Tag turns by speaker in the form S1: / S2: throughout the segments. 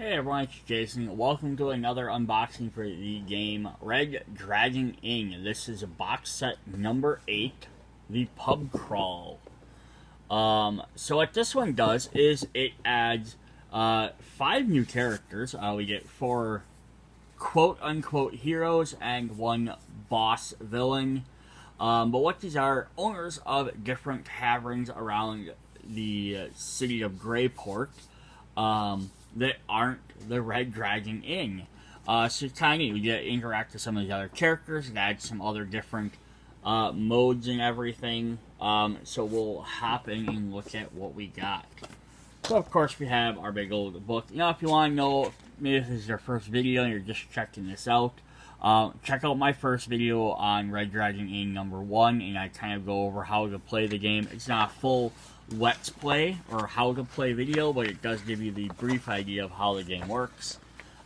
S1: Hey everyone, it's Jason. Welcome to another unboxing for the game Red Dragon Inn. This is box set number 8, the Pub Crawl. So what this one does is it adds 5 new characters. We get 4 quote-unquote heroes and 1 boss villain. But what these are, owners of different taverns around the city of Greyport. That aren't the Red Dragon Inn. So it's kind of neat. We get to interact with some of the other characters and add some other different modes and everything. So we'll hop in and look at what we got. So of course we have our big old book. You know, if you want to know, maybe if this is your first video and you're just checking this out, check out my first video on Red Dragon Inn number 1, and I kind of go over how to play the game. It's not a full let's play or how to play video, but it does give you the brief idea of how the game works.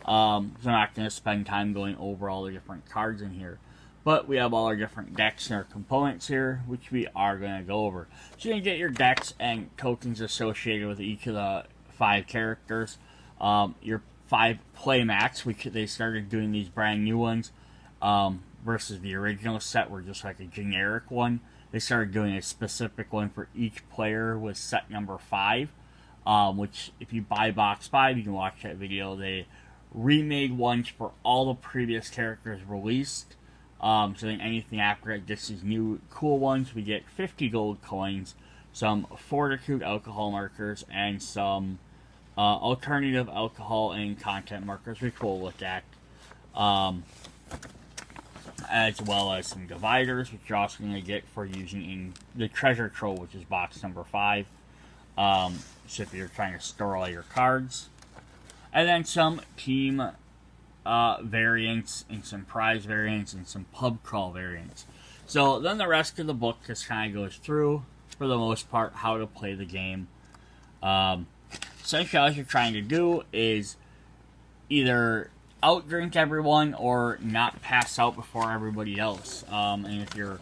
S1: So I'm not going to spend time going over all the different cards in here, but we have all our different decks and our components here, which we are going to go over. So you can get your decks and tokens associated with each of the 5 characters. Your 5 playmats, which they started doing these brand new ones, versus the original set were just like a generic one. They started doing a specific one for each player with set number 5, which if you buy box 5, you can watch that video. They remade ones for all the previous characters released. So then anything after it gets these new cool ones. We get 50 gold coins, some fortitude alcohol markers, and some alternative alcohol and content markers, which we'll look at. As well as some dividers, which you're also going to get for using in the treasure trove, which is box number 5. So if you're trying to store all your cards. And then some team variants, and some prize variants, and some pub crawl variants. So then the rest of the book just kind of goes through, for the most part, how to play the game. Essentially, all you're trying to do is either outdrink everyone or not pass out before everybody else. And if your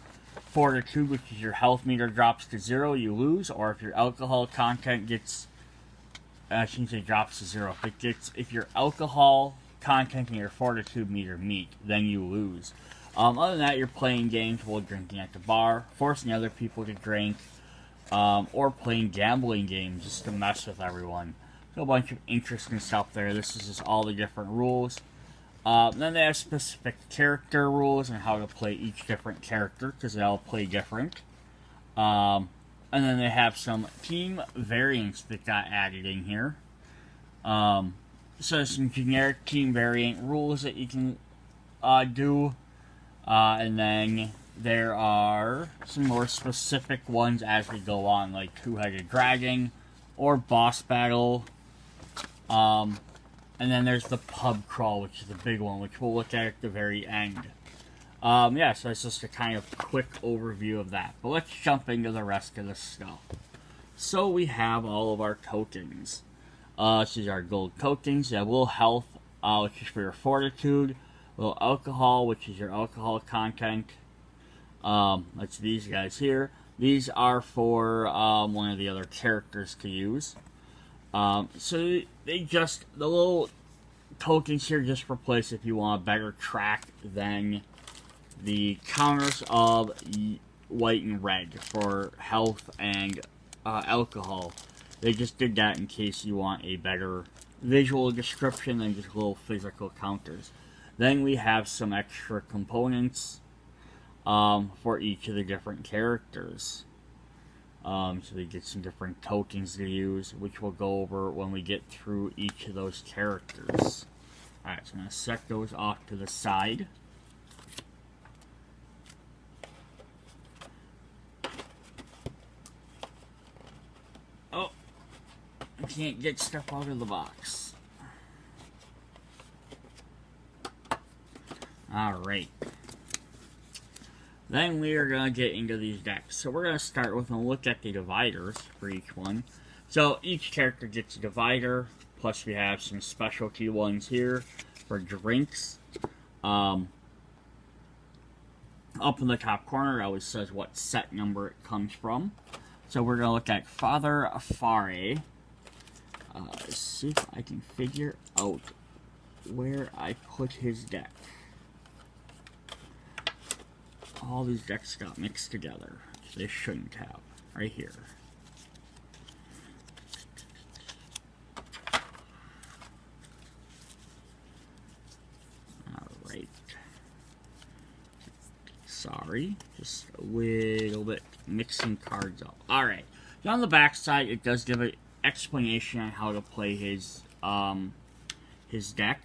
S1: fortitude, which is your health meter, drops to 0, you lose. Or if your alcohol content gets, I shouldn't say drops to 0. If your alcohol content and your fortitude meter meet, then you lose. Other than that, you're playing games while drinking at the bar, forcing other people to drink, or playing gambling games just to mess with everyone. So a bunch of interesting stuff there. This is just all the different rules. Then they have specific character rules and how to play each different character, because they all play different. And then they have some team variants that got added in here. So some generic team variant rules that you can do. And then there are some more specific ones as we go on, like two-headed dragon or boss battle. And then there's the pub crawl, which is the big one, which we'll look at the very end. Yeah, so it's just a kind of quick overview of that. But let's jump into the rest of the stuff. So we have all of our tokens. This is our gold tokens. You have a little health, which is for your fortitude. A little alcohol, which is your alcohol content. That's these guys here. These are for one of the other characters to use. So the little tokens here just replace if you want a better track than the counters of white and red for health and alcohol. They just did that in case you want a better visual description than just little physical counters. Then we have some extra components for each of the different characters. So they get some different tokens to use, which we'll go over when we get through each of those characters. Alright, so I'm going to set those off to the side. Oh, I can't get stuff out of the box. Alright. Then we are going to get into these decks. So we're going to start with a look at the dividers for each one. So each character gets a divider, plus we have some specialty ones here for drinks. Up in the top corner, it always says what set number it comes from. So we're going to look at Father Afare. See if I can figure out where I put his deck. All these decks got mixed together. They shouldn't have. Right here. Alright. Sorry. Just a little bit mixing cards up. Alright. On the back side, it does give an explanation on how to play his deck.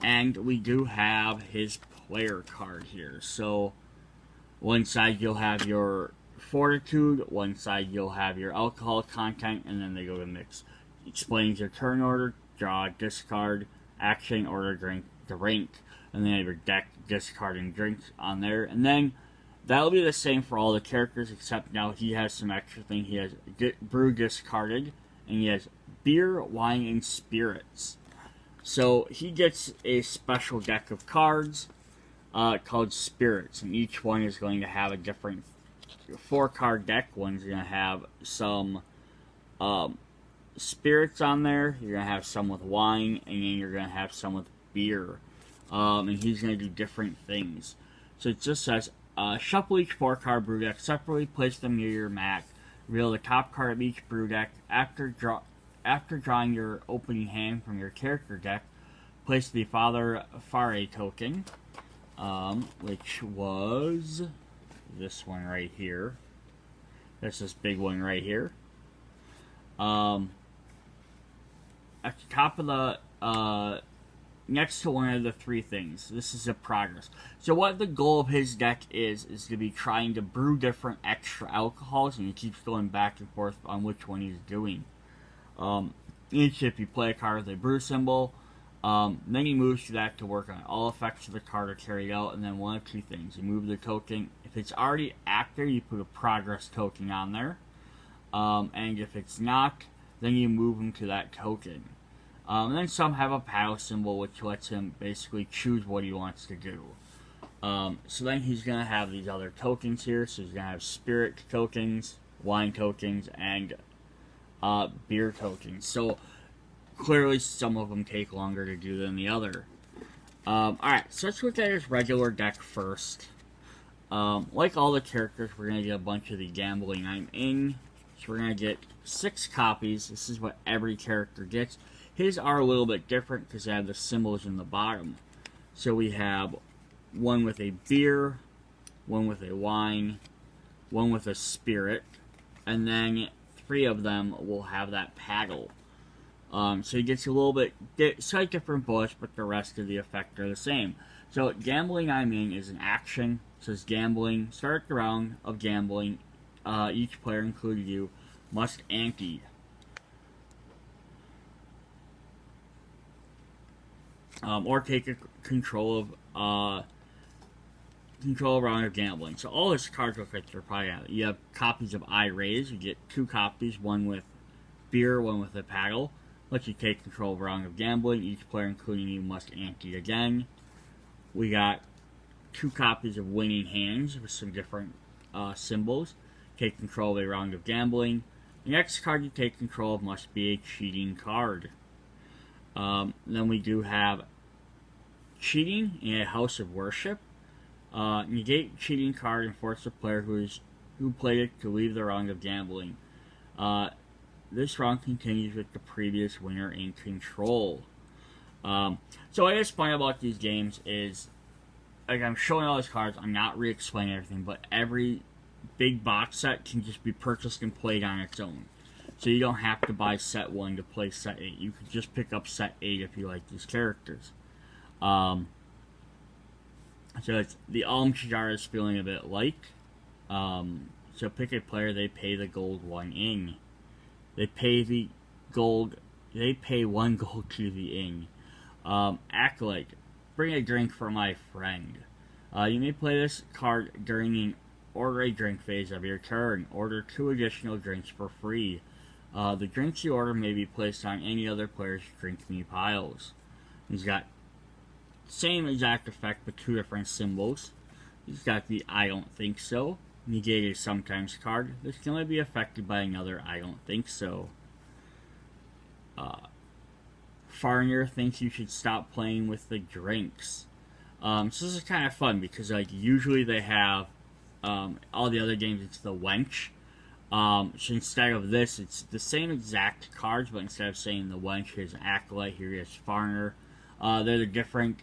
S1: And we do have his player card here. So, one side you'll have your fortitude, one side you'll have your alcohol content, and then they go to mix. Explains your turn order, draw, discard, action, order, drink, and then you have your deck, discard, and drinks on there. And then that'll be the same for all the characters, except now he has some extra thing. He has brew discarded, and he has beer, wine, and spirits. So he gets a special deck of cards called spirits, and each one is going to have a different 4-card deck. One's going to have some spirits on there. You're going to have some with wine, and then you're going to have some with beer. And he's going to do different things. So it just says, shuffle each 4-card brew deck separately, place them near your mat, reveal the top card of each brew deck. After drawing your opening hand from your character deck, place the Father Fare token, which was this one right here. That's this big one right here. At the top of the, next to one of the 3 things. This is a progress. So what the goal of his deck is to be trying to brew different extra alcohols, and he keeps going back and forth on which one he's doing. Each, if you play a card with a brew symbol, then he moves to that to work on all effects of the card are carried out, and then one of 2 things. You move the token. If it's already active, you put a progress token on there. And if it's not, then you move him to that token. And then some have a paddle symbol, which lets him basically choose what he wants to do. So then he's going to have these other tokens here. So he's going to have spirit tokens, wine tokens, and beer tokens. So clearly some of them take longer to do than the other. Alright, so let's look at his regular deck first. Like all the characters, we're going to get a bunch of the Gambling I'm In. So we're going to get 6 copies. This is what every character gets. His are a little bit different because they have the symbols in the bottom. So we have one with a beer, one with a wine, one with a spirit, and then 3 of them will have that paddle. So he gets a little bit slight different bullets, but the rest of the effect are the same. So Gambling I'm In is an action. It says gambling. Start the round of gambling. Each player, including you, must ante. Or take control of a round of gambling. So all his cards look like they're probably out. You have copies of I Raise. You get 2 copies, one with beer, one with a paddle. Lets you take control of a round of gambling. Each player, including you, must ante again. We got 2 copies of Winning Hands with some different symbols. Take control of a round of gambling. The next card you take control of must be a cheating card. Then we do have cheating in a house of worship. Negate cheating card and force the player who played it to leave the round of gambling. This round continues with the previous winner in control. So what is fun about these games is, like, I'm showing all these cards, I'm not re-explaining everything, but every big box set can just be purchased and played on its own. So you don't have to buy set 1 to play set 8. You could just pick up set 8 if you like these characters. So it's the Almshar is feeling a bit like. So pick a player, they pay the gold 1 in. They pay 1 gold to the inn. Acolyte, bring a drink for my friend. You may play this card during an order a drink phase of your turn. Order 2 additional drinks for free. The drinks you order may be placed on any other player's drink me piles. He's got same exact effect but 2 different symbols. He's got the I don't think so. Negate a sometimes card. This can only be affected by another I don't think so. Foreigner thinks you should stop playing with the drinks. So this is kind of fun because like usually they have all the other games it's the wench. So instead of this, it's the same exact cards, but instead of saying the wench, here's an acolyte, here is foreigner. They're the different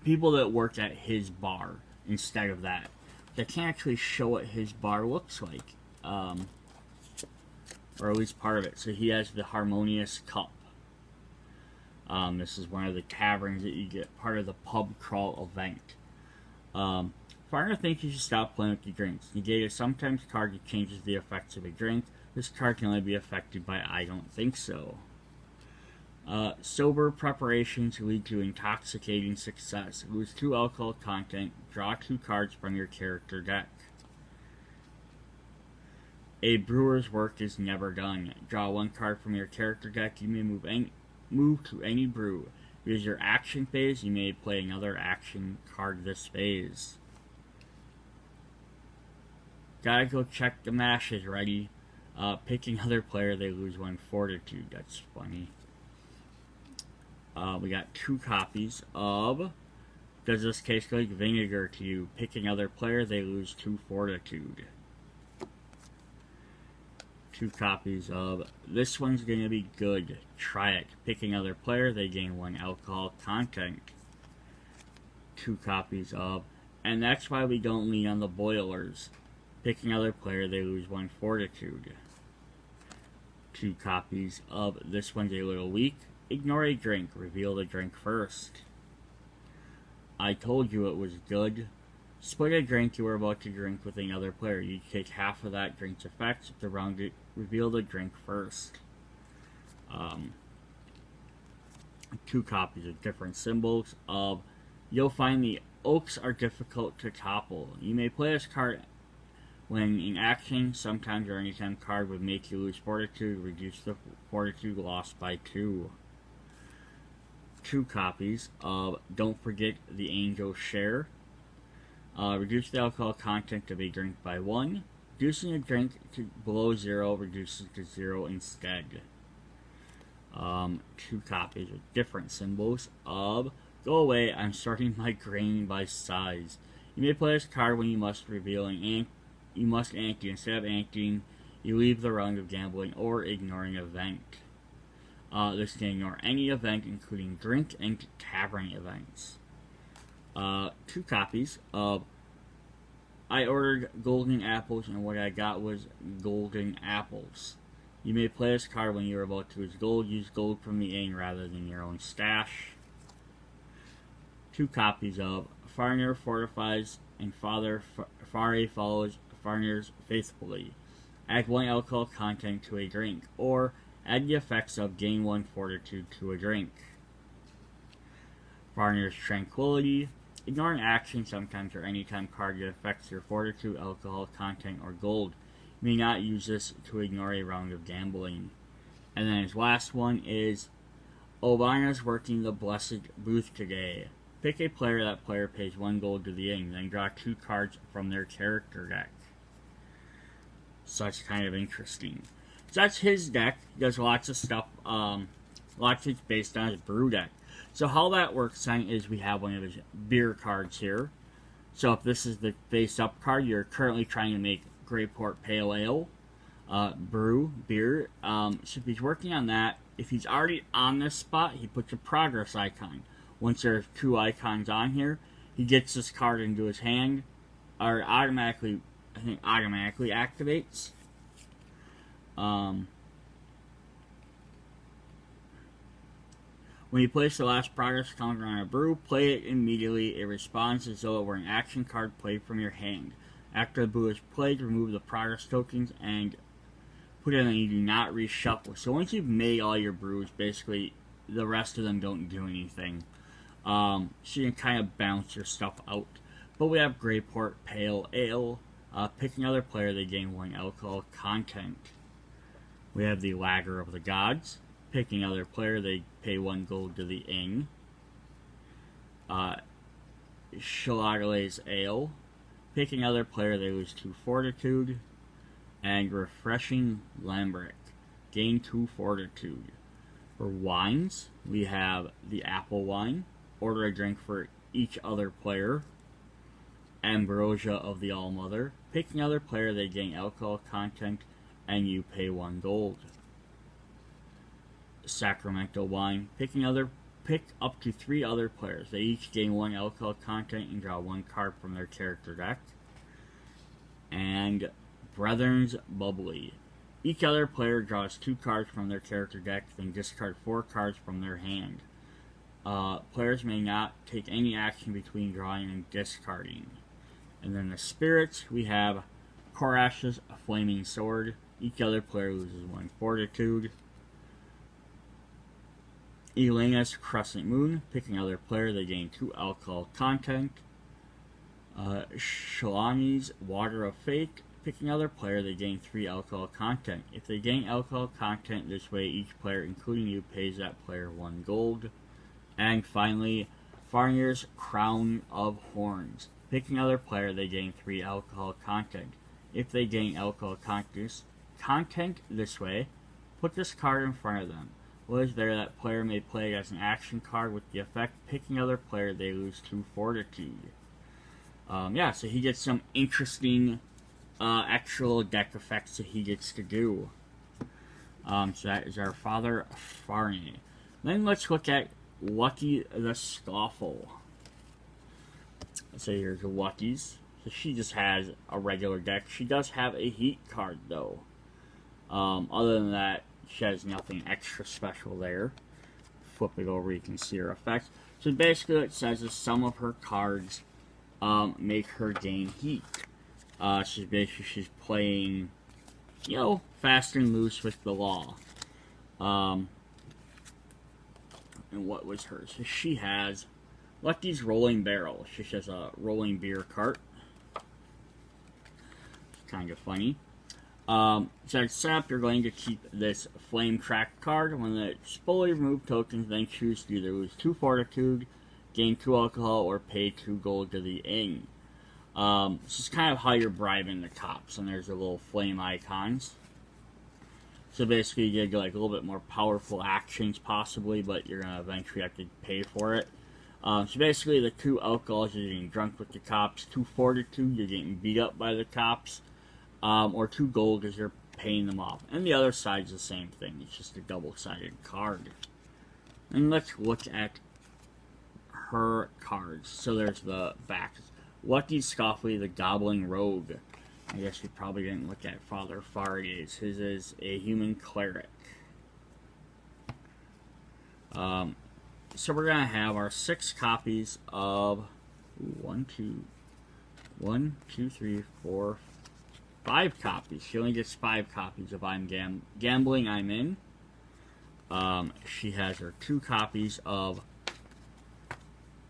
S1: people that worked at his bar instead of that. They can't actually show what his bar looks like, or at least part of it. So he has the Harmonious Cup. This is one of the taverns that you get, part of the pub crawl event. Foreigner thinks you should stop playing with your drinks. Negate is sometimes a card that changes the effects of a drink. This card can only be affected by I don't think so. Sober preparations lead to intoxicating success. Lose 2 alcohol content. Draw 2 cards from your character deck. A brewer's work is never done. Draw 1 card from your character deck. You may move to any brew. If it is your action phase, you may play another action card this phase. Gotta go check the mash is ready. Picking other player, they lose 1 fortitude. That's funny. We got 2 copies of Does This Taste Like Vinegar to You? Picking other player, they lose 2 fortitude. 2 copies of This One's Gonna Be Good. Try It. Picking other player, they gain 1 alcohol content. 2 copies of And That's Why We Don't Lean on the Boilers. Picking other player, they lose 1 fortitude. 2 copies of This One's a Little Weak. Ignore a drink. Reveal the drink first. I Told You It Was Good. Split a drink you were about to drink with another player. You take half of that drink's effects. If the round, reveal the drink first. 2 copies of different symbols of You'll find the oaks are difficult to topple. You may play this card when in action. Sometimes or anytime card would make you lose fortitude. Reduce the fortitude lost by 2. 2 copies of Don't Forget the Angel's Share. Reduce the alcohol content of a drink by 1. Reducing a drink to below 0 reduces to 0 instead. 2 copies with different symbols of Go Away, I'm Sorting My Grain by Size. You may play this card when you must reveal you must ante. Instead of anteing, you leave the round of gambling or ignoring an event. This can ignore any event, including drink and tavern events. 2 copies of I ordered golden apples, and what I got was golden apples. You may play this card when you are about to lose gold. Use gold from the inn rather than your own stash. 2 copies of Foreigner Fortifies and Fare Follows Foreigners Faithfully. Add 1 alcohol content to a drink, or add the effects of gain 1 fortitude to a drink. Foreigner's Tranquility. Ignore an action sometimes or anytime card that affects your fortitude, alcohol content, or gold. You may not use this to ignore a round of gambling. And then his last one is Obana's working the Blessed Booth today. Pick a player. That player pays 1 gold to the inn. Then draw 2 cards from their character deck. So that's kind of interesting. So that's his deck. He does lots of stuff. Lots of it's based on his brew deck. So how that works then is we have one of his beer cards here. So if this is the face-up card, you're currently trying to make Greyport Pale Ale, beer. So if he's working on that, if he's already on this spot, he puts a progress icon. Once there's 2 icons on here, he gets this card into his hand, or automatically activates. When you place the last progress counter on a brew, play it immediately. It responds as though it were an action card played from your hand. After the brew is played, remove the progress tokens and put it in, and you do not reshuffle. So once you've made all your brews, basically the rest of them don't do anything. So you can kind of bounce your stuff out. But we have Greyport Pale Ale. Pick another player, they gain 1 alcohol content. We have the Lager of the Gods. Picking other player, they pay 1 gold to the inn. Shillagale's Ale. Picking other player, they lose 2 fortitude. And Refreshing Lambrick. gain 2 fortitude. For wines, we have the apple wine. Order a drink for each other player. Ambrosia of the All-Mother. Pick another player, they gain alcohol content, and you pay 1 gold. Sacramento wine. Pick up to 3 other players. They each gain 1 alcohol content and draw 1 card from their character deck. And Brethren's Bubbly. Each other player draws 2 cards from their character deck, then discard 4 cards from their hand. Players may not take any action between drawing and discarding. And then the spirits, we have Korash's Flaming Sword. Each other player loses 1 fortitude. Elena's Crescent Moon. Pick another player, they gain 2 alcohol content. Shalani's Water of Fate. Pick another player, they gain 3 alcohol content. If they gain alcohol content this way, each player, including you, pays that player 1 gold. And finally, Farnir's Crown of Horns. Pick another player, they gain 3 alcohol content. If they gain alcohol content this way, put this card in front of them. What is there that player may play as an action card with the effect, pick another player, they lose 2 fortitude. So he gets some interesting actual deck effects that he gets to do. So that is our Father Farnir. Then let's look at Lucky the Scoffle. So here's the Luckies. So she just has a regular deck. She does have a heat card though. Other than that, she has nothing extra special there. Flip it over, you can see her effects. So basically what it says is some of her cards make her gain heat. She's playing, fast and loose with the law. And what was hers? So she has Lucky's Rolling Barrel. She has a rolling beer cart. It's kind of funny. So except you're going to keep this Flame Track card. When it's fully removed tokens, then choose to either lose 2 fortitude, gain 2 alcohol, or pay 2 gold to the inn. This is kind of how you're bribing the cops, and there's the little flame icons. So basically you get like a little bit more powerful actions possibly, but you're going to eventually have to pay for it. So basically the 2 alcohols, you're getting drunk with the cops, 2 fortitude, you're getting beat up by the cops, or 2 gold because you're paying them off. And the other side's the same thing, it's just a double-sided card. And let's look at her cards. So there's the back. Lucky Scoffly, the Goblin Rogue. I guess we probably didn't look at Father Farinir's. His is a human cleric. So we're going to have our 6 copies of 5 copies. She only gets 5 copies of I'm Gambling, I'm In. She has her 2 copies of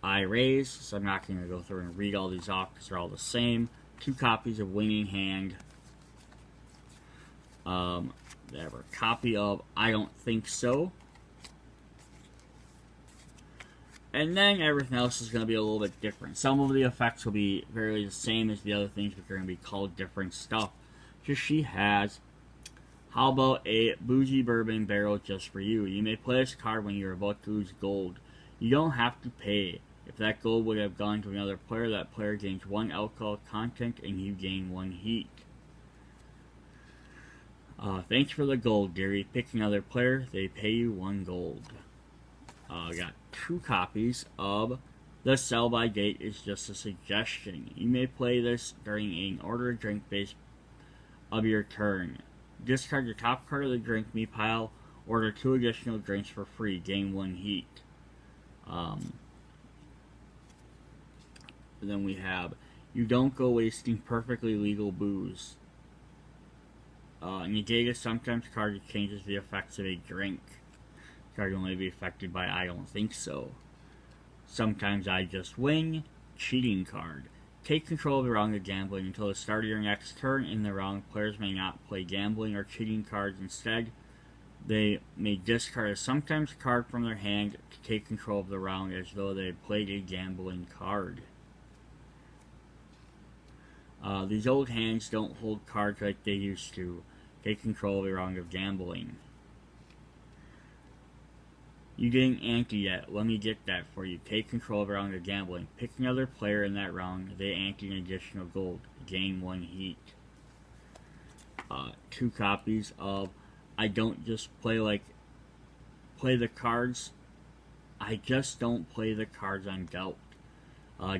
S1: I Raise, so I'm not going to go through and read all these off because they're all the same. 2 copies of Winning Hand. They have a copy of I Don't Think So. And then everything else is going to be a little bit different. Some of the effects will be very the same as the other things, but they're going to be called different stuff. So she has, how about a Bougie Bourbon Barrel just for you? You may play this card when you're about to lose gold. You don't have to pay. If that gold would have gone to another player, that player gains 1 alcohol content and you gain 1 heat. Thanks for the gold, dearie. Pick another player, they pay you 1 gold. Got 2 copies of The Sell By Date is Just a Suggestion. You may play this during an order a drink phase of your turn. Discard your top card of the drink me pile, order 2 additional drinks for free, gain 1 heat. Then we have, you don't go wasting perfectly legal booze. Negate sometimes card changes the effects of a drink. Card can only be affected by I Don't Think So. Sometimes I Just Win. Cheating card. Take control of the round of gambling until the start of your next turn. In the round, players may not play gambling or cheating cards. Instead, they may discard a sometimes card from their hand to take control of the round as though they had played a gambling card. These old hands don't hold cards like they used to. Take control of the round of gambling. You getting ante yet? Let me get that for you. Take control of a round of gambling. Pick another player in that round. They ante an additional gold. Gain 1 heat. 2 copies of I don't just play the cards. I just don't play the cards I'm dealt.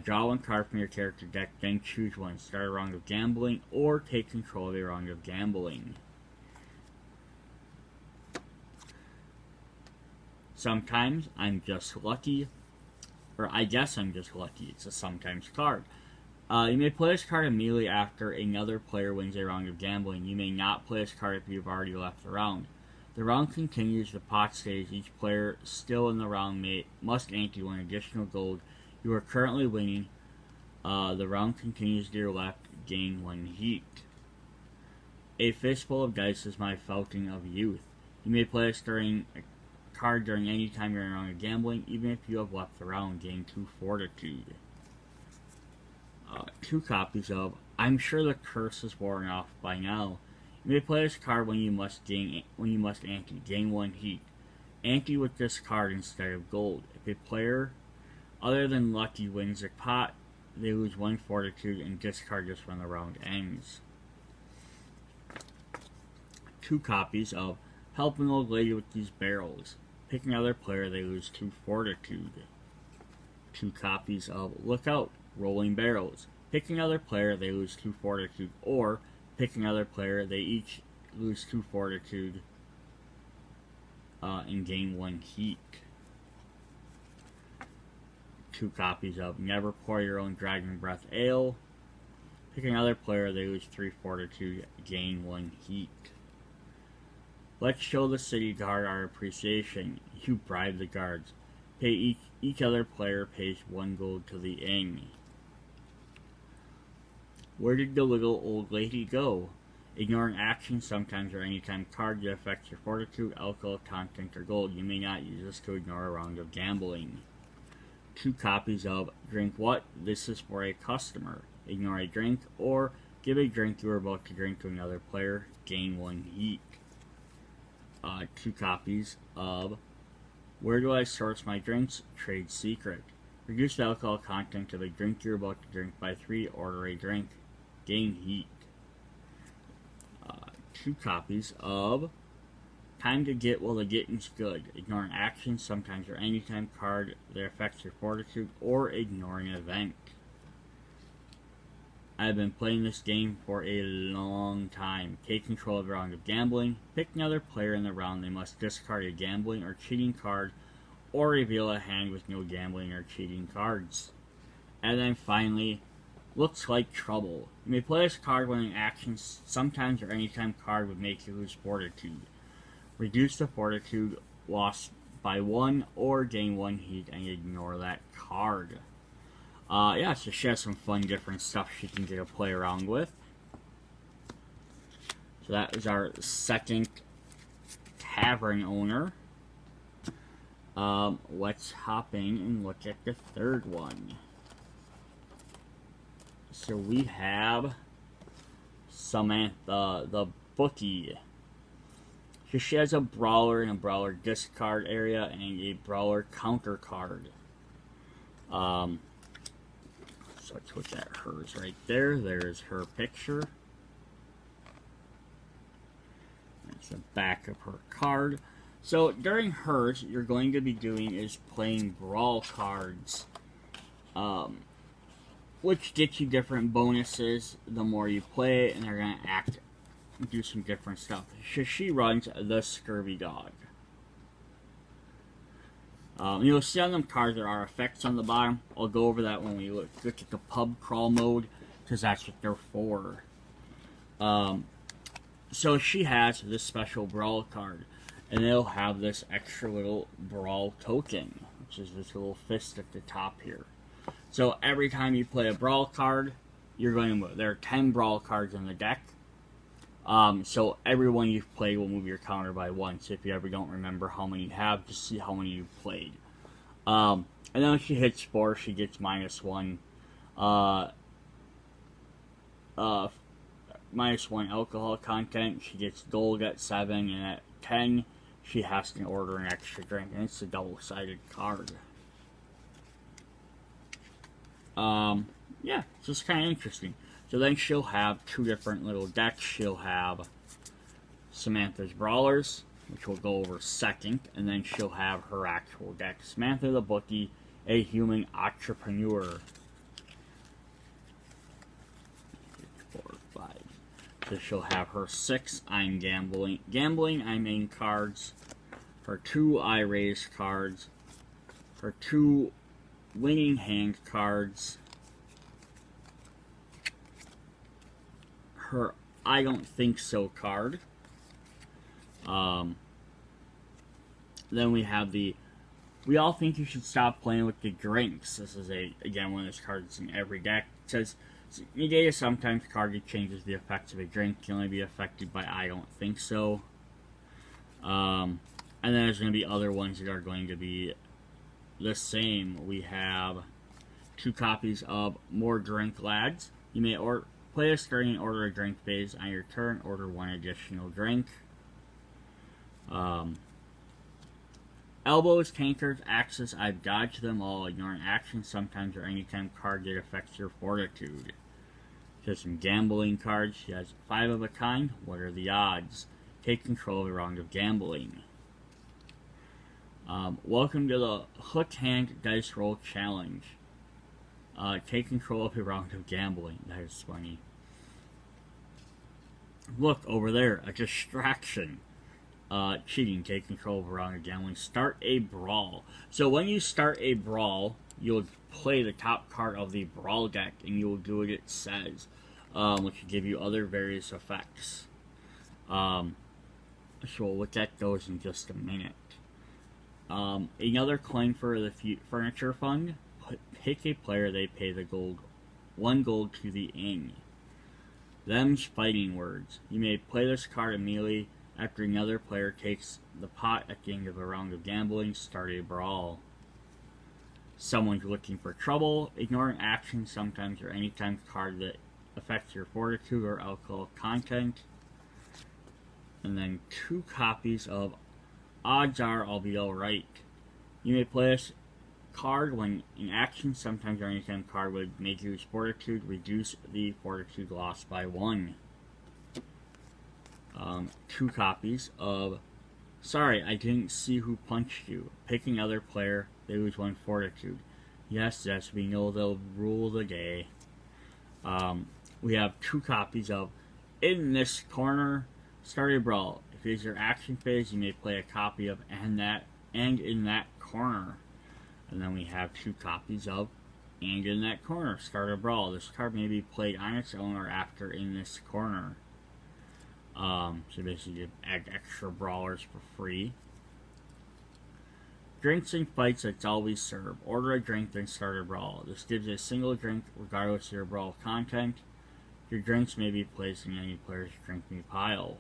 S1: Draw 1 card from your character deck, then choose one. Start a round of gambling or take control of a round of gambling. Sometimes I'm just lucky, or I guess I'm just lucky. It's a sometimes card. You may play this card immediately after another player wins a round of gambling. You may not play this card if you've already left the round. The round continues. The pot stays. Each player still in the round must ante 1 additional gold. You are currently winning. The round continues to your left. Gain 1 heat. A fistful of dice is my fountain of youth. You may play this card during any time you're in a round of gambling, even if you have left the round. Gain 2 fortitude. 2 copies of I'm sure the curse is worn off by now. You may play this card when you must ante. Gain 1 heat. Ante with this card instead of gold. If a player other than lucky wins the pot, they lose 1 fortitude and discard this when the round ends. 2 copies of Help an old lady with these barrels. Pick another player, they lose 2 fortitude. 2 copies of Look Out, Rolling Barrels. Pick another player, they lose 2 fortitude, or pick another player, they each lose 2 fortitude and gain 1 heat. 2 copies of Never Pour Your Own Dragon Breath Ale. Pick another player, they lose 3 fortitude, gain 1 heat. Let's show the city guard our appreciation. You bribe the guards. Pay each other player pays 1 gold to the inn. Where did the little old lady go? Ignore an action sometimes or anytime card that affects your fortitude, alcohol content, or gold. You may not use this to ignore a round of gambling. 2 copies of Drink What? This is for a customer. Ignore a drink or give a drink you are about to drink to another player. Gain 1 heat. 2 copies of Where Do I Source My Drinks? Trade Secret. Reduce the alcohol content of a drink you're about to drink by 3. Order a drink. Gain heat. 2 copies of Time to Get While the Getting's Good. Ignore an action, sometimes or anytime card that affects your fortitude, or ignore an event. I've been playing this game for a long time. Take control of a round of gambling. Pick another player in the round. They must discard a gambling or cheating card, or reveal a hand with no gambling or cheating cards. And then finally, Looks Like Trouble. You may play this card when an action, sometimes or anytime card would make you lose fortitude. Reduce the fortitude lost by 1 or gain 1 heat and ignore that card. Yeah, so she has some fun different stuff she can get to play around with. So that is our second tavern owner. Let's hop in and look at the third one. So we have Samantha, the bookie. So she has a brawler and a brawler discard area and a brawler counter card. So let's look at hers right there. There's her picture. That's the back of her card. So during hers, you're going to be doing is playing brawl cards, which gets you different bonuses the more you play it, and they're going to do some different stuff. She runs the Scurvy Dog. You'll see on them cards there are effects on the bottom. I'll go over that when we look at the pub crawl mode, because that's what they're for. So she has this special brawl card, and it'll have this extra little brawl token, which is this little fist at the top here. So every time you play a brawl card, you're going to move. There are 10 brawl cards in the deck. So every one you've played will move your counter by 1. So if you ever don't remember how many you have, just see how many you've played. And then when she hits 4, she gets -1. -1 alcohol content. She gets gold at 7, and at 10, she has to order an extra drink, and it's a double-sided card. Yeah, it's just kind of interesting. So then she'll have two different little decks. She'll have Samantha's Brawlers, which we'll go over second, and then she'll have her actual deck. Samantha the Bookie, a human entrepreneur. 4, 5. So she'll have her 6 I'm gambling. I'm in cards. Her 2 I raise cards. Her 2 winning hand cards. Her I don't think so card. Then we have the we all think you should stop playing with the drinks. This is again one of those cards in every deck. It says negate is sometimes card changes the effects of a drink can only be affected by I don't think so. And then there's going to be other ones that are going to be the same. We have 2 copies of More Drink Lads. You may play a starting and order a drink phase. On your turn, order 1 additional drink. Elbows, tankers, axes, I've dodged them all. Ignore an action sometimes or anytime card that affects your fortitude. There's some gambling cards. She has 5 of a kind. What are the odds? Take control of a round of gambling. Welcome to the Hook Hand Dice Roll Challenge. Take control of a round of gambling. That is funny. Look, over there, a distraction. Cheating, take control of a round of gambling. Start a brawl. So when you start a brawl, you'll play the top card of the brawl deck, and you will do what it says, which will give you other various effects. So we'll let that goes in just a minute. Another coin for the furniture fund. Pick a player, they pay the gold, 1 gold to the ing. Them's fighting words. You may play this card immediately after another player takes the pot at the end of a round of gambling. Start a brawl. Someone's looking for trouble. Ignore an action sometimes or anytime card that affects your fortitude or alcohol content. And then 2 copies of Odds Are I'll Be Alright. You may play this card when in action sometimes or anytime card would make you use fortitude. Reduce the fortitude loss by 1. 2 copies of Sorry, I didn't see who punched you. Pick another player, they lose 1 fortitude. Yes, we know they'll rule the day. We have 2 copies of In This Corner. Start a brawl. If it is your action phase, you may play a copy of And In That Corner. And then we have 2 copies of And In That Corner. Start a brawl. This card may be played on its own or after In This Corner. So basically you add extra brawlers for free. Drinks and fights that's always serve. Order a drink, then start a brawl. This gives a single drink regardless of your brawl content. Your drinks may be placed in any player's drinking pile.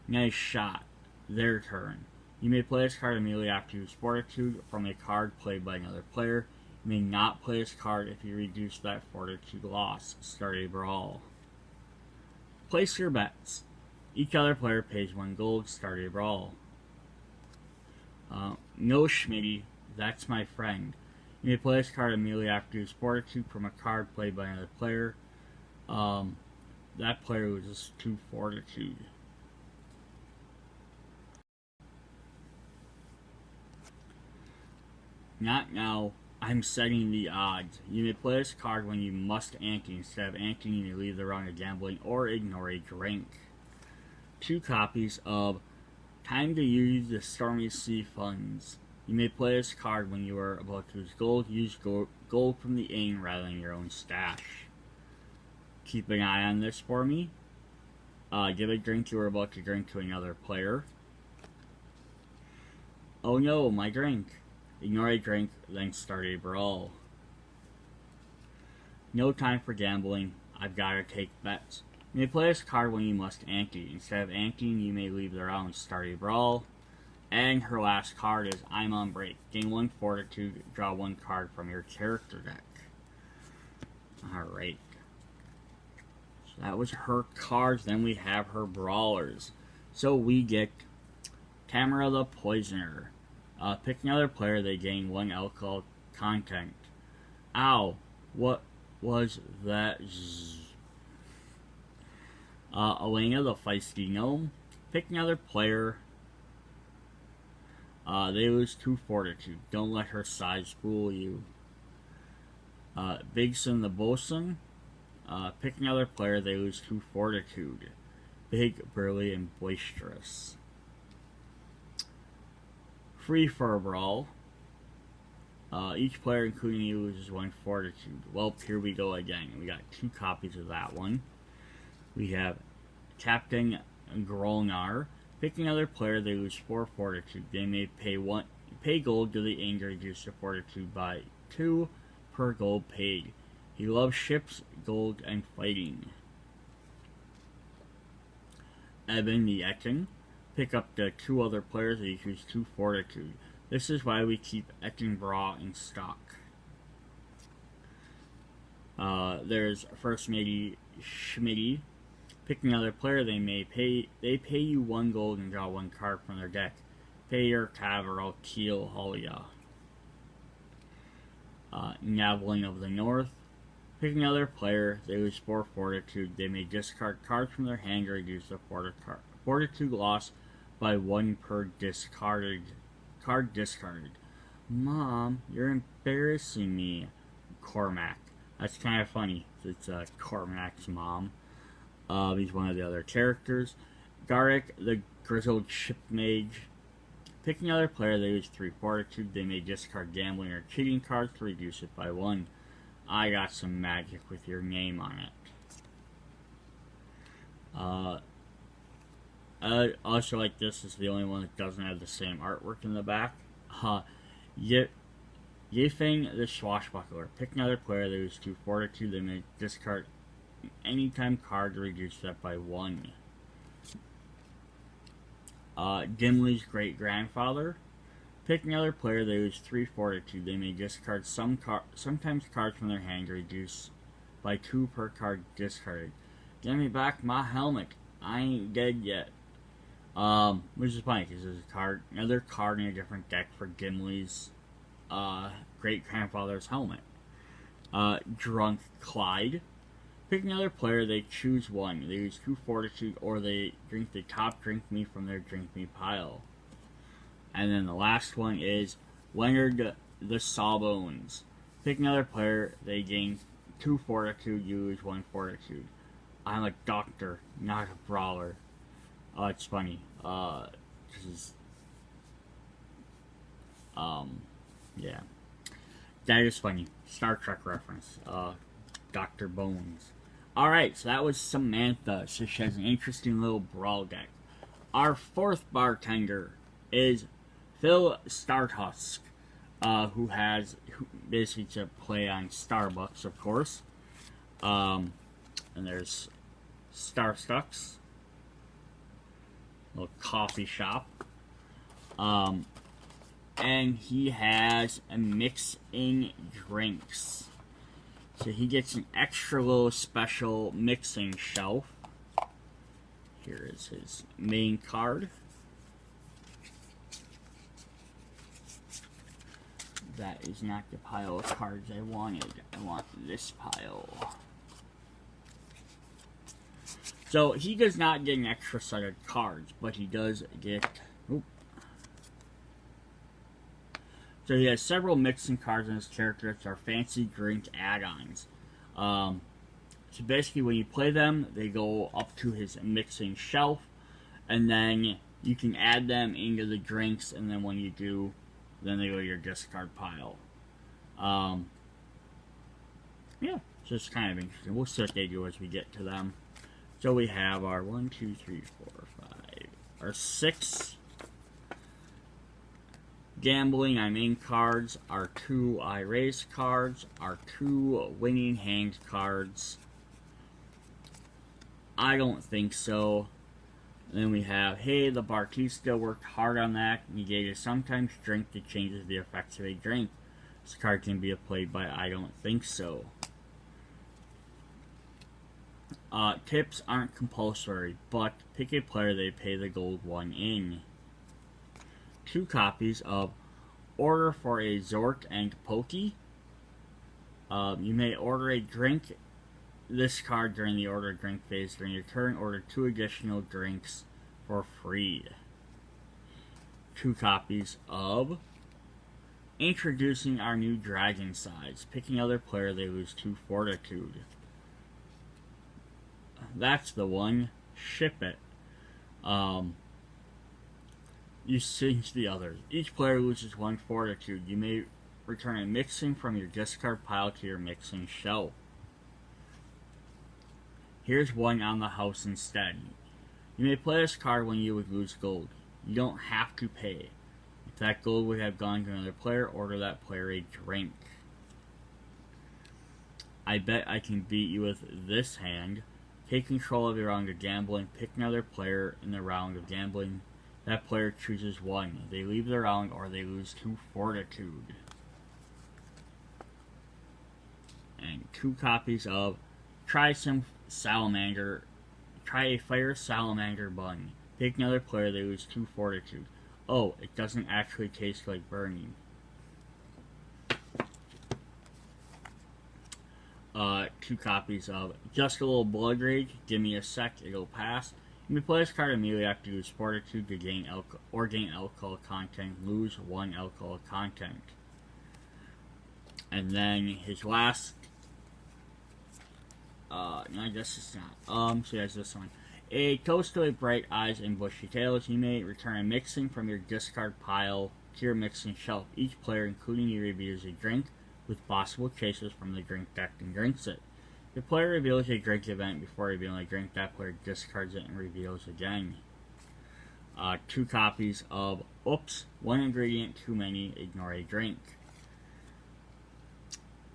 S1: Nice shot. Their turn. You may play this card immediately after you use fortitude from a card played by another player. You may not play this card if you reduce that fortitude loss. Start a brawl. Place your bets. Each other player pays 1 gold. Start a brawl. No Schmitty, that's my friend. You may play this card immediately after you use fortitude from a card played by another player. That player loses 2 fortitude. Not now. I'm setting the odds. You may play this card when you must ante. Instead of ante, you may leave the round of gambling or ignore a drink. 2 copies of Time to Use the Stormy Sea Funds. You may play this card when you are about to use gold. Use gold from the ing rather than your own stash. Keep an eye on this for me. Give a drink you are about to drink to another player. Oh no, my drink. Ignore a drink, then start a brawl. No time for gambling. I've got to take bets. You may play this card when you must ante. Instead of anteing, you may leave the round and start a brawl. And her last card is I'm on break. Gain 1 fortitude, draw 1 card from your character deck. Alright. So that was her cards. Then we have her brawlers. So we get Tamara the Poisoner. Pick another player, they gain 1 alcohol content. Ow, what was that? Elena the Feisty Gnome. Pick another player. They lose 2 fortitude. Don't let her size fool you. Bigson the Bosun. Pick another player, they lose 2 fortitude. Big, burly, and boisterous. Free for a brawl. Each player, including you, loses 1 fortitude. Well, here we go again. We got 2 copies of that one. We have Captain Grolnar. Pick another player, they lose 4 fortitude. They may pay gold to the anger reduced to fortitude by 2 per gold paid. He loves ships, gold, and fighting. Eben the Ettin. Pick up the 2 other players, they use 2 fortitude. This is why we keep Ettinbra in stock. There's First Matey Schmitty. Pick another player, they pay you 1 gold and draw 1 card from their deck. Payer Cavarel Keel Holia. Naveling of the North. Pick another player, they lose 4 fortitude. They may discard cards from their hand or reduce the fortitude loss by 1 per card discarded. Mom, you're embarrassing me. Cormac. That's kind of funny. It's Cormac's mom. He's one of the other characters. Garrick, the Grizzled Ship Mage. Pick another player, they lose 3 fortitude. They may discard gambling or cheating cards to reduce it by 1. I got some magic with your name on it. I also like this. Is the only one that doesn't have the same artwork in the back. Yifeng the Swashbuckler. Pick another player, they lose 2 fortitude. They may discard anytime card to reduce that by 1. Gimli's Great Grandfather. Pick another player, they lose 3 fortitude. They may discard sometimes cards from their hand to reduce by 2 per card discarded. Give me back my helmet. I ain't dead yet. Which is funny because there's another card in a different deck for Gimli's great grandfather's helmet. Drunk Clyde. Pick another player, they choose 1. They use 2 fortitude, or they drink the top drink me from their drink me pile. And then the last one is Leonard the Sawbones. Pick another player, they gain 2 fortitude, you lose 1 fortitude. I'm a doctor, not a brawler. It's funny. This is, yeah. That is funny. Star Trek reference. Dr. Bones. Alright, so that was Samantha. So she has an interesting little brawl deck. Our 4th bartender is Phil Startusk, who basically to play on Starbucks, of course. And there's Starstucks, little coffee shop. And he has a mixing drinks. So he gets an extra little special mixing shelf. Here is his main card. That is not the pile of cards I wanted. I want this pile. So he does not get an extra set of cards, but he does get... Oop. So he has several mixing cards in his character that are fancy drink add-ons. So basically when you play them, they go up to his mixing shelf, and then you can add them into the drinks, and then when you do, then they go to your discard pile. Yeah, so it's kind of interesting. We'll see what they do as we get to them. So we have our 1, 2, 3, 4, 5, our 6 gambling I main cards, our 2 I raise cards, our 2 winning hand cards. I don't think so. And then we have, hey, the Bartista worked hard on that. Negated sometimes drink that changes the effects of a drink. This card can be played by I don't think so. Tips aren't compulsory, but pick a player, they pay the gold 1 in. 2 copies of Order for a Zort and Pokey. You may order a drink this card during the order drink phase. During your turn, order 2 additional drinks for free. 2 copies of Introducing our new dragon size. Picking other player, they lose 2 fortitude. That's the one. Ship it. You change the others. Each player loses 1 fortitude. You may return a mixing from your discard pile to your mixing shelf. Here's one on the house instead. You may play this card when you would lose gold. You don't have to pay. If that gold would have gone to another player, order that player a drink. I bet I can beat you with this hand. Take control of your round of gambling. Pick another player in the round of gambling. That player chooses 1. They leave the round or they lose 2 fortitude. And 2 copies of Try a Fire Salamander Bun. Pick another player, they lose 2 fortitude. Oh, it doesn't actually taste like burning. 2 copies of Just a Little Blood Rage. Give me a sec, it'll pass. You may play this card immediately after you lose fortitude to gain alcohol content. Lose 1 alcohol content. And then his last. No, I guess it's not. So he has this one. A toast with bright eyes and bushy tails. You may return a mixing from your discard pile to your mixing shelf. Each player, including you, reviews a drink with possible chases from the drink deck and drinks it. If the player reveals a drink event before revealing a drink, that player discards it and reveals again. 2 copies of Oops, 1 ingredient too many, ignore a drink.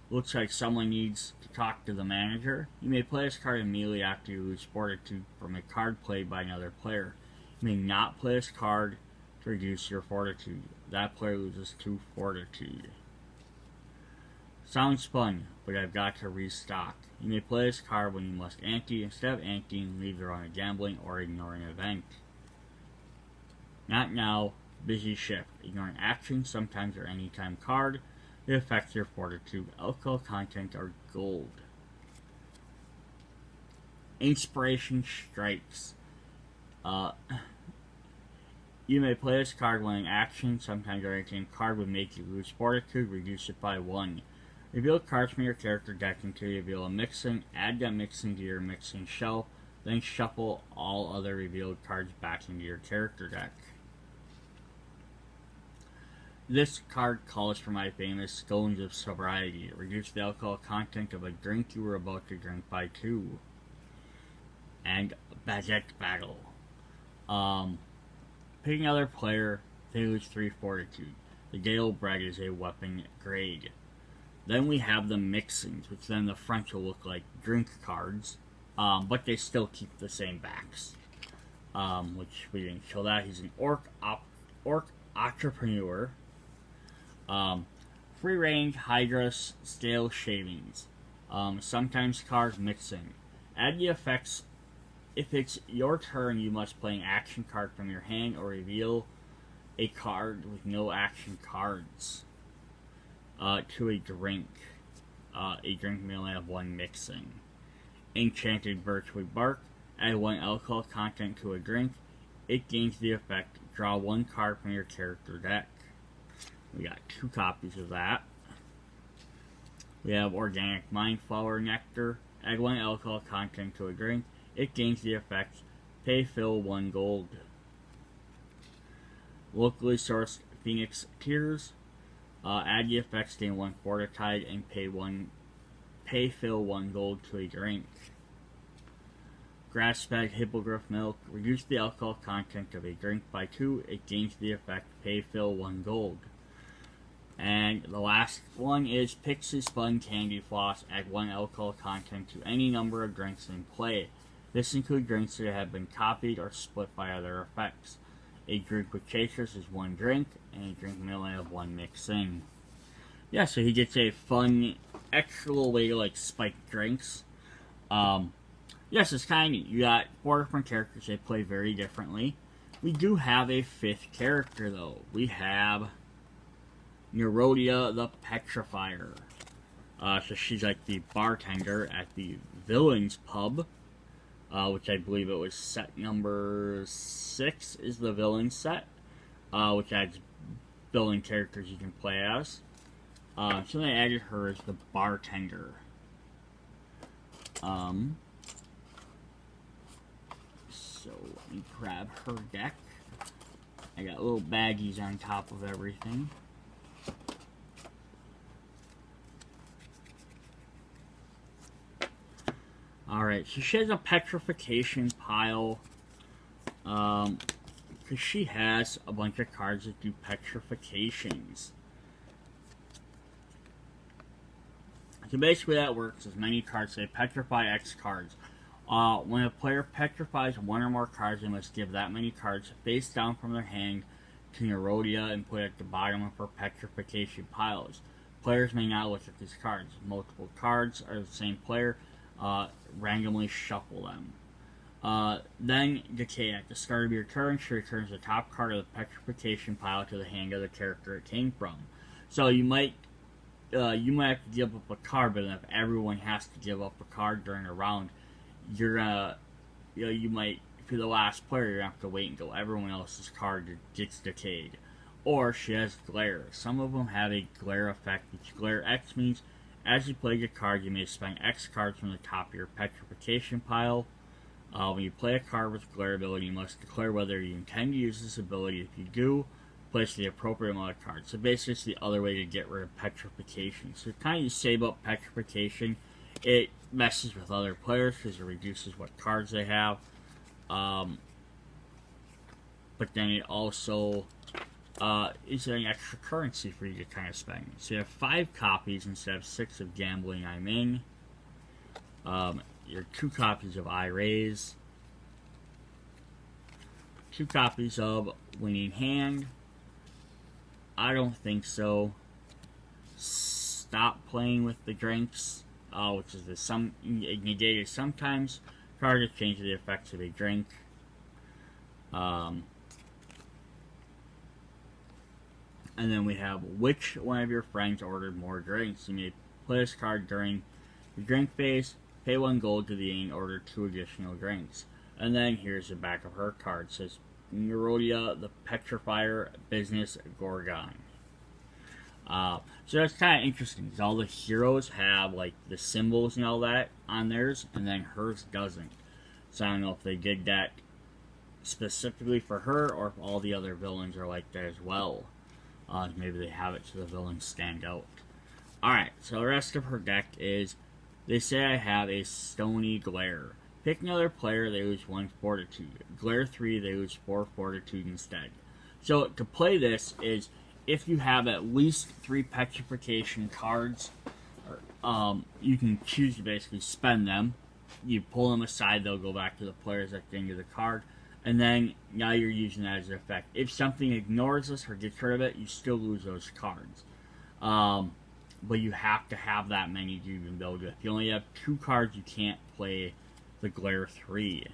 S1: Looks like someone needs to talk to the manager. You may play this card immediately after you lose fortitude from a card played by another player. You may not play this card to reduce your fortitude. That player loses 2 fortitude. Sounds fun, but I've got to restock. You may play this card when you must ante. Instead of anteing, leave the round of gambling or ignore an event. Not now. Busy shift. Ignore an action, sometimes or anytime card. It affects your fortitude, alcohol content, or gold. Inspiration Strikes. You may play this card when an action, sometimes or anytime card would make you lose fortitude, reduce it by 1. Reveal cards from your character deck until you reveal a mixing, add that mixing to your mixing shelf, then shuffle all other revealed cards back into your character deck. This card calls for my famous Scones of Sobriety. Reduce the alcohol content of a drink you were about to drink by 2. And Baguette Battle. Pick another player, they lose 3 fortitude. The Gale Bread is a weapon grade. Then we have the mixings, which then the front will look like drink cards, but they still keep the same backs. Which we didn't show that. He's an orc entrepreneur. Free range, Hydras, scale shavings. Sometimes cards mixing. Add the effects. If it's your turn, you must play an action card from your hand or reveal a card with no action cards to a drink. A drink may only have 1 mixing. Enchanted Birchwood Bark. Add 1 alcohol content to a drink. It gains the effect. Draw 1 card from your character deck. We got 2 copies of that. We have Organic Mindflower Nectar. Add 1 alcohol content to a drink. It gains the effect. Pay fill 1 gold. Locally sourced Phoenix Tears. Add the effects, gain 1 fortitude, and pay fill 1 gold to a drink. Grass-fed Hippogriff Milk. Reduce the alcohol content of a drink by 2. It gains the effect, pay fill 1 gold. And the last one is Pixie Spun Candy Floss. Add 1 alcohol content to any number of drinks in play. This includes drinks that have been copied or split by other effects. A drink with chasers is 1 drink, and a drink may only have 1 mixing. Yeah, so he gets a fun, extra little way to like spike drinks. Yes, it's kind of neat. You got 4 different characters. They play very differently. We do have a 5th character, though. We have Neurodia the Petrifier. So she's like the bartender at the villain's pub, which I believe it was set number 6 is the villain set, which adds villain characters you can play as. So they added her as the bartender. So let me grab her deck. I got little baggies on top of everything. Alright, so she has a petrification pile. Because she has a bunch of cards that do petrifications. So basically that works as many cards say petrify X cards. When a player petrifies one or more cards, they must give that many cards face down from their hand to Neurodia and put it at the bottom of her petrification piles. Players may not look at these cards. Multiple cards are the same player. Randomly shuffle them. Then decay. At the start of your turn, she returns the top card of the petrification pile to the hand of the character it came from. So you might have to give up a card, but if everyone has to give up a card during a round, you're you might, if you're the last player, you're gonna have to wait until everyone else's card gets decayed. Or she has glare. Some of them have a glare effect, which glare X means as you play your card, you may spend X cards from the top of your petrification pile. When you play a card with glare ability, you must declare whether you intend to use this ability. If you do, place the appropriate amount of cards. So basically it's the other way to get rid of petrification. So kind of save up petrification. It messes with other players because it reduces what cards they have. But then it also is an extra currency for you to kind of spend. So you have 5 copies instead of 6 of Gambling I'm In. Your 2 copies of I Raise. 2 copies of Winning Hand. I don't think so. Stop Playing with the Drinks, which is the negated sometimes. Card to change the effects of a drink. And then we have which one of your friends ordered more drinks. You may play this card during the drink phase, pay 1 gold to the end, order 2 additional drinks. And then here's the back of her card. It says Neurodia the Petrifier Business Gorgon. So that's kind of interesting because all the heroes have like the symbols and all that on theirs, and then hers doesn't. So I don't know if they did that specifically for her or if all the other villains are like that as well. Maybe they have it so the villains stand out. Alright, so the rest of her deck is, they say I have a Stony Glare. Pick another player, they lose 1 Fortitude. Glare 3, they lose 4 Fortitude instead. So to play this is, if you have at least 3 petrification cards, you can choose to basically spend them. You pull them aside, they'll go back to the players at the end of the card. And then, now you're using that as an effect. If something ignores this or gets rid of it, you still lose those cards. But you have to have that many to even be able to. If you only have 2 cards, you can't play the Glare 3.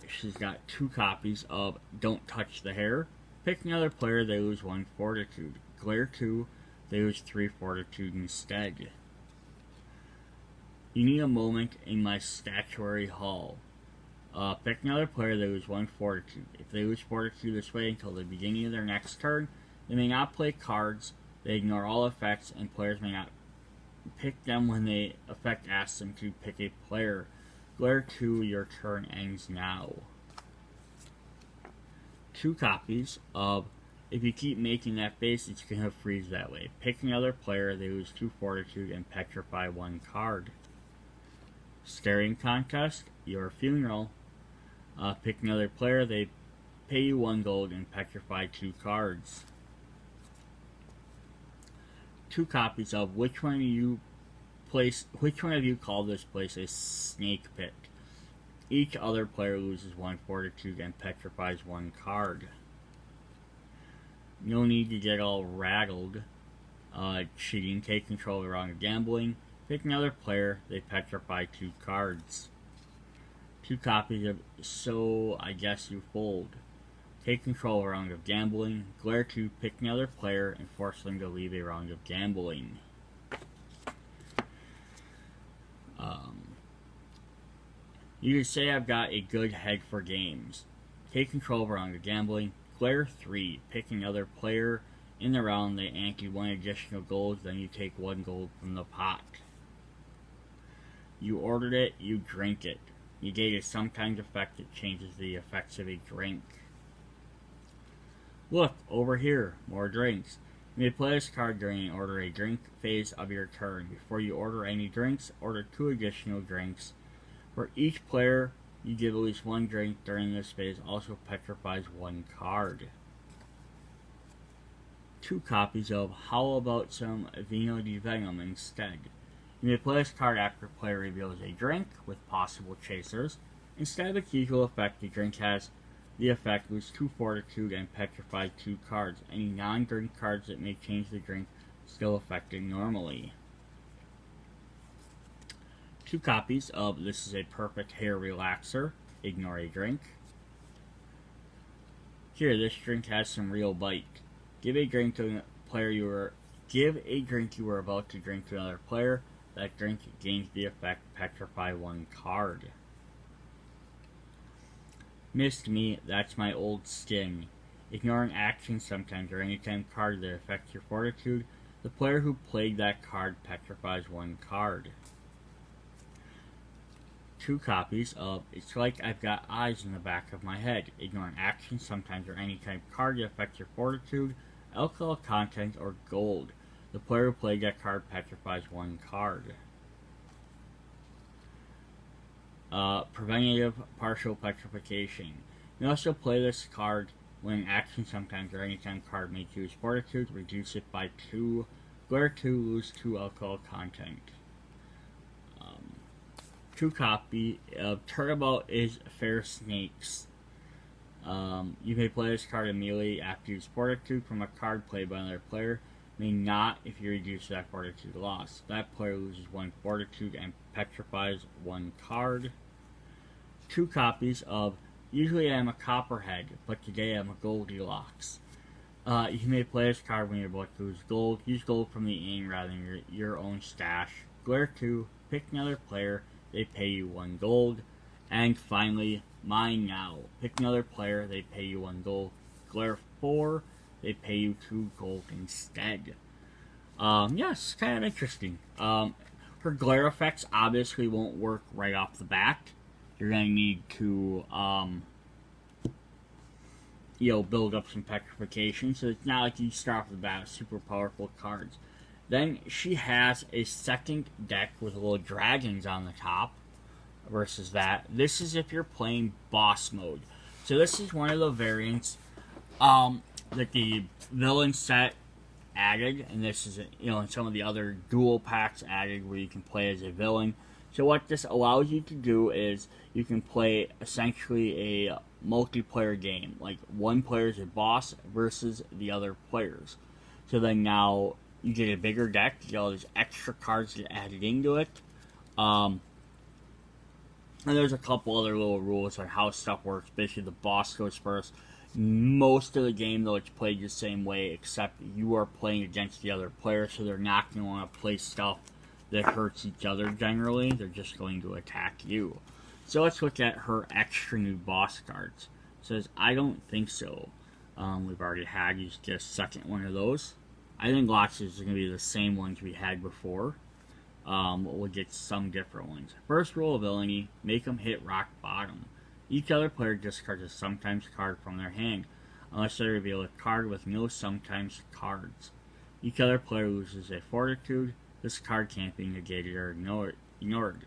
S1: She's got 2 copies of Don't Touch the Hair. Pick another player, they lose 1 Fortitude. Glare 2, they lose 3 Fortitude instead. You need a moment in my statuary hall. Pick another player, they lose 1 Fortitude. If they lose Fortitude this way until the beginning of their next turn, they may not play cards, they ignore all effects, and players may not pick them when the effect asks them to pick a player. Glare 2, your turn ends now. 2 copies of If you keep making that face, it's going to freeze that way. Pick another player, they lose 2 Fortitude, and petrify 1 card. Staring Contest, Your Funeral. Pick another player, they pay you 1 gold and petrify 2 cards. 2 copies of which one of you call this place a snake pit. Each other player loses 1 Fortitude and petrifies 1 card. No need to get all rattled. Cheating, take control of the wrong gambling. Pick another player, they petrify 2 cards. 2 copies of So I Guess You Fold. Take control of a round of gambling. Glare 2, pick another player, and force them to leave a round of gambling. You can say I've got a good head for games. Take control of a round of gambling. Glare 3, pick another player. In the round, they ante 1 additional gold, then you take 1 gold from the pot. You ordered it, you drink it. Negate is sometimes effect that changes the effects of a drink. Look, over here, more drinks. You may play this card during and order a drink phase of your turn. Before you order any drinks, order 2 additional drinks. For each player, you give at least 1 drink during this phase, also petrifies 1 card. 2 copies of How About Some Vino di Venom instead. You may play this card after a player reveals a drink with possible chasers. Instead of its usual effect, the drink has the effect lose 2 fortitude and petrify 2 cards. Any non-drink cards that may change the drink still affected normally. 2 copies of This Is a Perfect Hair Relaxer. Ignore a drink. Here, this drink has some real bite. Give a drink to a player you were about to drink to another player. That drink gains the effect petrify 1 card. Missed Me, That's My Old Skin. Ignore an action sometimes or anytime card that affects your fortitude. The player who played that card petrifies 1 card. 2 copies of It's Like I've Got Eyes in the Back of My Head. Ignore an action sometimes or any type of card that affects your fortitude, alcohol content, or gold. The player who played that card petrifies 1 card. Preventative Partial Petrification. You may also play this card when an action sometimes or anytime card makes use fortitude, reduce it by 2. Glare 2, lose 2 alcohol content. 2 copy of Turnabout is Fair Snakes. You may play this card immediately after you use fortitude from a card played by another player. May not if you reduce that fortitude loss. That player loses 1 fortitude and petrifies 1 card. 2 copies of Usually I'm a Copperhead, but today I'm a Goldilocks. You may play this card when you're about to lose gold. Use gold from the inn rather than your own stash. Glare 2, pick another player. They pay you 1 gold. And finally, Mine Now. Pick another player, they pay you 1 gold. Glare 4, they pay you 2 gold instead. Yes, kind of interesting. Her glare effects obviously won't work right off the bat. You're going to need to, build up some petrification. So it's not like you start off the bat with super powerful cards. Then she has a second deck with little dragons on the top versus that. This is if you're playing boss mode. So this is one of the variants that the villain set added, and this is in some of the other dual packs added where you can play as a villain. So what this allows you to do is you can play essentially a multiplayer game, like one player is a boss versus the other players. So then now you get a bigger deck, you get all these extra cards that added into it. And there's a couple other little rules on how stuff works. Basically, the boss goes first. Most of the game, though, it's played the same way, except you are playing against the other player, so they're not going to want to play stuff that hurts each other generally. They're just going to attack you. So let's look at her extra new boss cards. It says, I don't think so. We've already had, you just get a second one of those. I think lots is going to be the same ones we had before. We'll get some different ones. First rule of villainy, make them hit rock bottom. Each other player discards a sometimes card from their hand, unless they reveal a card with no sometimes cards. Each other player loses a fortitude. This card can't be negated or ignored.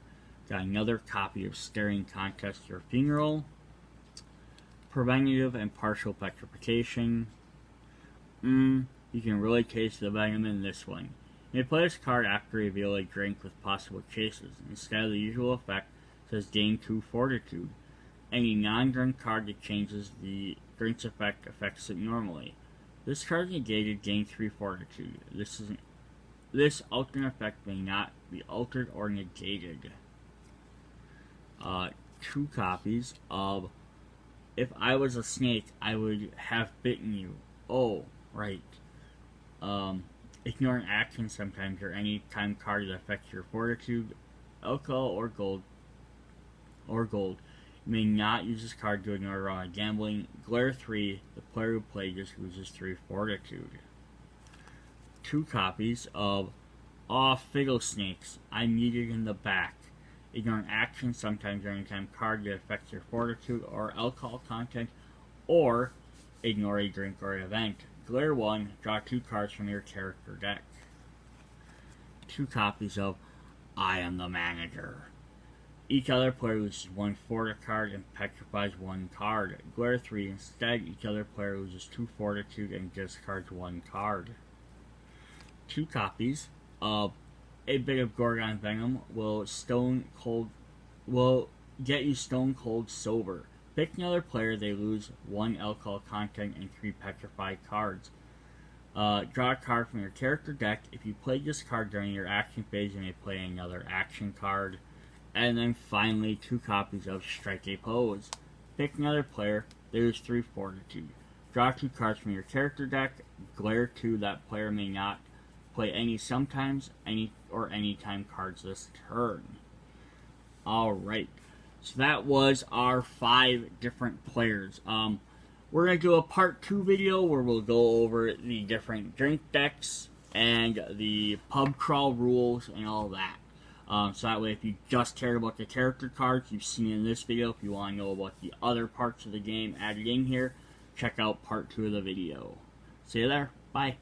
S1: Got another copy of Staring Contest Your Funeral. Preventative and Partial Petrification. You can really taste the venom in this one. You may play this card after you reveal a drink with possible chases. Instead of the usual effect, it says gain 2 fortitude. Any non-drink card that changes the drink's effect affects it normally. This card negated, gain 3 fortitude. This alternate effect may not be altered or negated. 2 copies of If I Was a Snake, I Would Have Bitten You. Oh, right. Ignore an action sometimes or any time card that affects your fortitude, alcohol, or gold. You may not use this card to ignore raw gambling. Glare 3, the player who plays this loses 3 fortitude. 2 copies of Aw Fiddlesnakes, I'm Needed in the Back. Ignore an action sometimes or anytime card that affects your fortitude or alcohol content, or ignore a drink or event. Glare 1, draw 2 cards from your character deck. 2 copies of I Am the Manager. Each other player loses 1 fortitude card and petrifies 1 card. Glare 3, instead, each other player loses 2 fortitude and discards 1 card. 2 copies of A Bit of Gorgon Venom will get you stone cold sober. Pick another player, they lose 1 alcohol content and 3 petrified cards. Draw a card from your character deck. If you play this card during your action phase, you may play another action card. And then finally, 2 copies of Strike a Pose. Pick another player, they lose 3 fortitude. Draw 2 cards from your character deck. Glare 2, that player may not play any sometimes, any or anytime cards this turn. Alright, so that was our 5 different players. We're going to do a part 2 video where we'll go over the different drink decks and the pub crawl rules and all that. So that way, if you just care about the character cards you've seen in this video, if you want to know about the other parts of the game added in here, check out part 2 of the video. See you there. Bye.